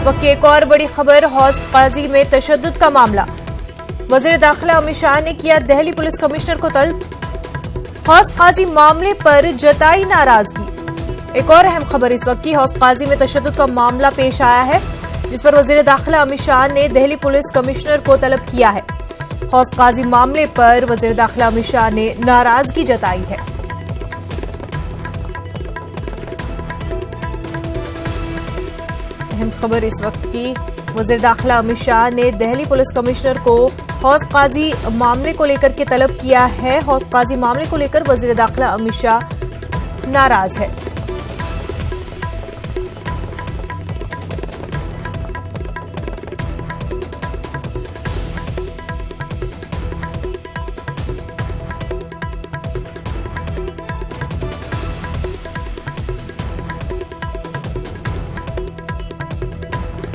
इस वक्त की एक और बड़ी खबर, हौज काजी में तशद्दुद का मामला। वजीर दाखिला अमित शाह ने किया दिल्ली पुलिस कमिश्नर को तलब। हौज काजी मामले पर जताई नाराजगी। एक और अहम खबर इस वक्त की, हौज काजी में तशद्दुद का मामला पेश आया है, जिस पर वजीर दाखिला अमित शाह ने दिल्ली पुलिस कमिश्नर को तलब किया है। हौज काजी मामले पर वजीर दाखिला अमित शाह ने नाराजगी जताई है। अहम खबर इस वक्त की, वजीर दाखिला अमित शाह ने दिल्ली पुलिस कमिश्नर को हौज काजी मामले को लेकर के तलब किया है। हौज काजी मामले को लेकर वजीर दाखिला अमित शाह नाराज है।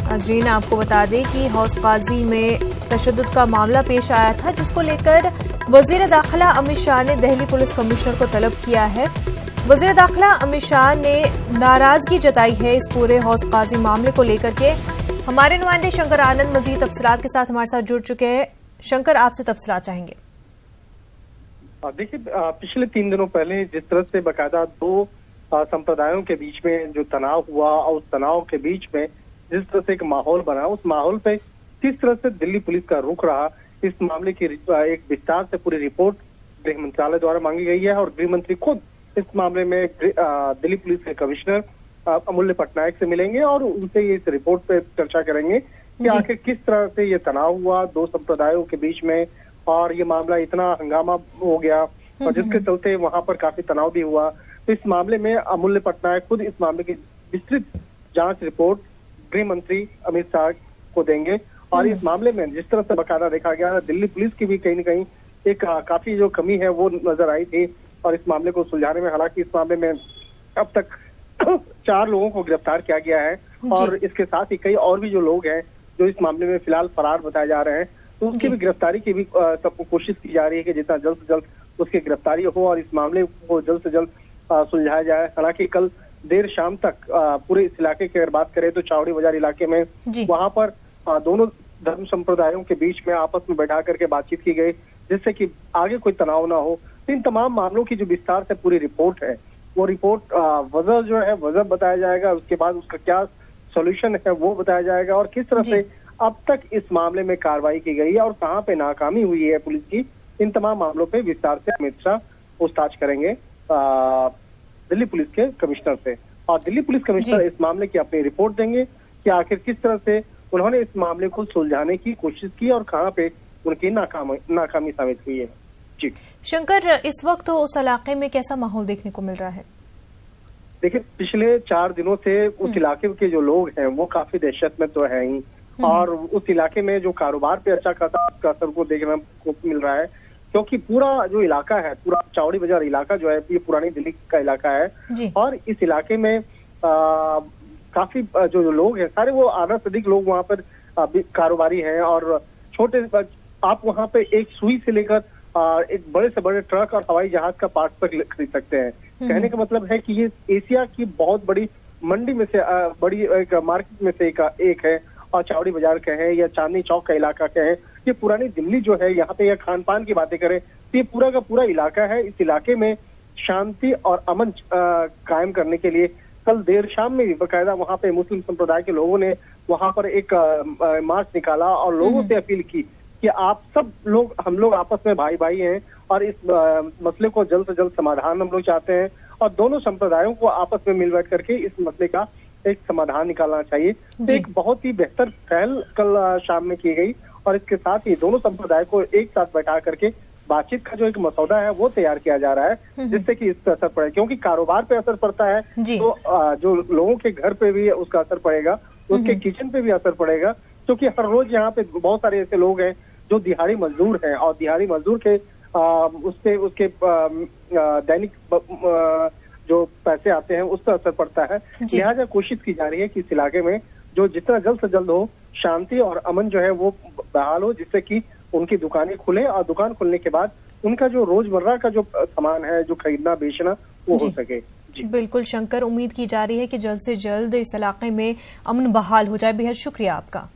नाज़रीन, आपको बता दें कि हौज काजी में तशद्दुद का मामला पेश आया था, जिसको लेकर वजीर दाखिला अमित शाह ने दिल्ली पुलिस कमिश्नर को तलब किया है। वजीर दाखिला अमित शाह ने नाराजगी जताई है इस पूरे हौज काजी मामले को लेकर के। हमारे नुमाइंदे शंकर आनंद मजीद तफसीलात के साथ हमारे साथ जुड़ चुके हैं। शंकर, आपसे तफसीलात चाहेंगे। देखिए, पिछले 3 दिनों पहले जिस तरह से बाकायदा 2 संप्रदायों के बीच में जो तनाव हुआ और उस तनाव के बीच में जिस तरह से एक माहौल बना, उस माहौल पे किस तरह से दिल्ली पुलिस का रुख रहा, इस मामले की एक विस्तार से पूरी रिपोर्ट गृह मंत्रालय द्वारा मांगी गई है। और गृह मंत्री खुद इस मामले में दिल्ली पुलिस के कमिश्नर अमूल्य पटनायक से मिलेंगे और उनसे इस रिपोर्ट पे चर्चा करेंगे कि आखिर किस तरह से ये तनाव हुआ 2 संप्रदायों के बीच में और ये मामला इतना हंगामा हो गया और जिसके चलते वहां पर काफी तनाव भी हुआ। तो इस मामले में अमूल्य पटनायक खुद इस मामले की विस्तृत जांच रिपोर्ट गृह मंत्री अमित शाह को देंगे। और इस मामले में जिस तरह से बकायदा देखा गया है, दिल्ली पुलिस की भी कहीं न कहीं एक काफी जो कमी है वो नजर आई थी और इस मामले को सुलझाने में, हालांकि इस मामले में अब तक 4 लोगों को गिरफ्तार किया गया है और इसके साथ ही कई और भी जो लोग हैं जो इस मामले में फिलहाल फरार बताए जा रहे हैं, तो उसकी भी गिरफ्तारी की भी कोशिश की जा रही है कि जितना जल्द से जल्द उसकी गिरफ्तारी हो और इस मामले को जल्द से जल्द सुलझाया जाए। हालांकि कल देर शाम तक पूरे इस इलाके की अगर बात करें तो चावड़ी बाजार इलाके में वहां पर दोनों धर्म संप्रदायों के बीच में आपस में बैठा करके बातचीत की गई, जिससे कि आगे कोई तनाव ना हो। तो इन तमाम मामलों की जो विस्तार से पूरी रिपोर्ट है, वो रिपोर्ट वजह जो है वजह बताया जाएगा, उसके बाद उसका क्या सोल्यूशन है वो बताया जाएगा और किस तरह से अब तक इस मामले में कार्रवाई की गई है और कहाँ पे नाकामी हुई है पुलिस की। इन तमाम मामलों पे विस्तार से अमित शाह पूछताछ करेंगे दिल्ली पुलिस के कमिश्नर से और दिल्ली पुलिस कमिश्नर इस मामले की अपनी रिपोर्ट देंगे कि आखिर किस तरह से उन्होंने इस मामले को सुलझाने की कोशिश की और कहां पे उनकी नाकामी साबित हुई है। जी शंकर, इस वक्त उस इलाके में कैसा माहौल देखने को मिल रहा है? देखिए, पिछले 4 दिनों से उस इलाके के जो लोग हैं वो काफी दहशत में तो है ही और उस इलाके में जो कारोबार पे अच्छा खासा असर को देखने को मिल रहा है, क्योंकि पूरा जो इलाका है, पूरा चावड़ी बाजार इलाका जो है ये पुरानी दिल्ली का इलाका है और इस इलाके में काफी जो लोग हैं सारे वो आधा से अधिक लोग वहाँ पर कारोबारी हैं और छोटे आप वहाँ पे एक सुई से लेकर एक बड़े से बड़े ट्रक और हवाई जहाज का पार्ट तक खरीद सकते हैं। कहने का मतलब है कि ये एशिया की बहुत बड़ी मंडी में से बड़ी एक मार्केट में से एक है और चावड़ी बाजार के हैं या चांदनी चौक का इलाका के हैं, ये पुरानी दिल्ली जो है यहाँ पे या खान पान की बातें करें तो ये पूरा का पूरा इलाका है। इस इलाके में शांति और अमन कायम करने के लिए कल देर शाम में भी बाकायदा वहाँ पे मुस्लिम संप्रदाय के लोगों ने वहाँ पर एक मार्च निकाला और लोगों से अपील की कि आप सब लोग, हम लोग आपस में भाई भाई हैं और इस मसले को जल्द से जल्द समाधान हम लोग चाहते हैं और दोनों संप्रदायों को आपस में मिल बैठ करके इस मसले का एक समाधान निकालना चाहिए। तो एक बहुत ही बेहतर पहल कल शाम में की गई और इसके साथ ही दोनों संप्रदाय को एक साथ बैठा करके बातचीत का जो एक मसौदा है वो तैयार किया जा रहा है, जिससे कि इस पर असर पड़े, क्योंकि कारोबार पे असर पड़ता है तो जो लोगों के घर पे भी उसका असर पड़ेगा, उसके किचन पे भी असर पड़ेगा, क्योंकि हर रोज यहाँ पे बहुत सारे ऐसे लोग हैं जो दिहाड़ी मजदूर हैं और दिहाड़ी मजदूर के उसके दैनिक जो पैसे आते हैं उस पर असर पड़ता है। लिहाजा कोशिश की जा रही है कि इस इलाके में जो जितना जल्द से जल्द हो शांति और अमन जो है वो बहाल हो, जिससे कि उनकी दुकानें खुले और दुकान खुलने के बाद उनका जो रोजमर्रा का जो सामान है, जो खरीदना बेचना वो हो सके। जी बिल्कुल शंकर, उम्मीद की जा रही है कि जल्द से जल्द इस इलाके में अमन बहाल हो जाए। बेहद शुक्रिया आपका।